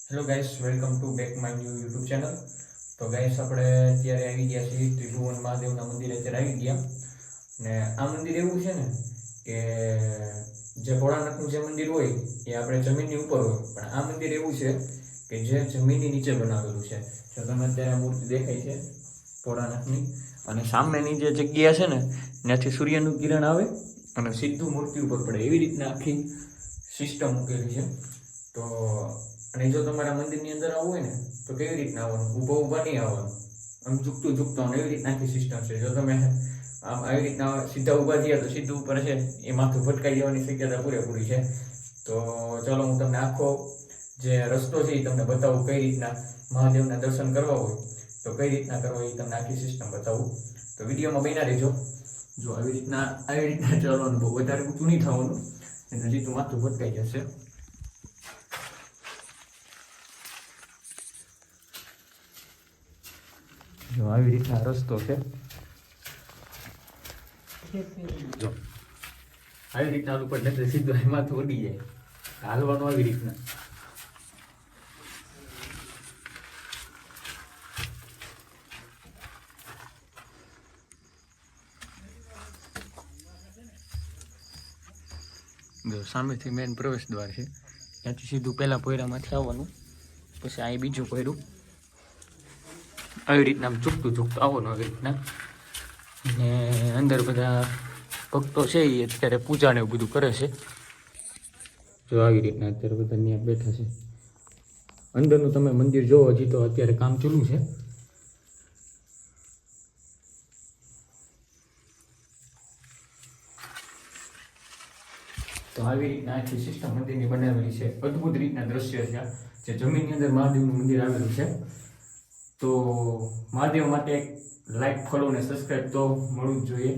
Hello guys, welcome to back my new YouTube channel. તો guys, આપણે અત્યારે આવી ગયા છીએ ત્રિભુવન મહાદેવના મંદિરે. અત્યારે આવી ગયા ને આ મંદિર એવું છે ને કે જે ભોળાનાથનું જે મંદિર હોય એ આપણે જમીનની ઉપર હોય, પણ આ મંદિર એવું છે કે જે જમીનની નીચે બનાવેલું છે. જો તમે અત્યારે મૂર્તિ દેખાય છે ભોળાનાથની, અને સામેની જે જગ્યા છે ને ત્યાંથી સૂર્યનું કિરણ આવે અને સીધું મૂર્તિ ઉપર પડે, એવી રીતના આખી સિસ્ટમ મૂકેલી છે. તો અને જો તમારા મંદિરની અંદર આવવું હોય ને તો કેવી રીતના આવવાનું, ઊભા નહીં આવવાનું, આમ ઝૂકતું આવવાનું, એવી રીતના આખી સિસ્ટમ છે. જો તમે આમ આવી રીતના સીધા ઊભા થયા તો સીધું ઉપર છે, એ માથું ભટકાઈ જવાની શક્યતા પૂરેપૂરી છે. તો ચલો હું તમને આખો જે રસ્તો છે એ તમને બતાવું, કઈ રીતના મહાદેવના દર્શન કરવા હોય તો કઈ રીતના કરવા, એ તમને આખી સિસ્ટમ બતાવું. તો વિડીયોમાં બન્યા રહેજો. જો આવી રીતના ચાલવાનું, બહુ વધારે ઊંચું નહીં થવાનું, એટલે સીધું માથું ભટકાઈ જશે. જો આવી રીતના રસ્તો છે. જો આવી રીતના ઉપર નથી, સીધું એમાંથી ઉડી જાય, હાલવાનું આવી રીતના. જો સામેથી મેન પ્રવેશ દ્વાર છે, ત્યાંથી સીધું પહેલા પોયરામાંથી આવવાનું, પછી અહીં બીજું પોયરું, આવી રીતના ચૂકતું આવવાનું આવી રીતના. ને અંદર બધા ભક્તો છે એ અત્યારે પૂજા ને એવું બધું કરે છે. જો આવી રીતના અત્યારે બધા ત્યાં બેઠા છે. અંદરનું તમે મંદિર જોવો, હજી તો અત્યારે કામ ચાલુ છે. તો આવી રીતના આખી સિસ્ટમ મંદિરની બનાવેલી છે. અદ્ભુત રીતના દ્રશ્ય છે. જે જમીનની અંદર મહાદેવનું મંદિર આવેલું છે. તો મહાદેવ માટે લાઈક, ફોલો ને સબસ્ક્રાઈબ તો મળવું જ જોઈએ.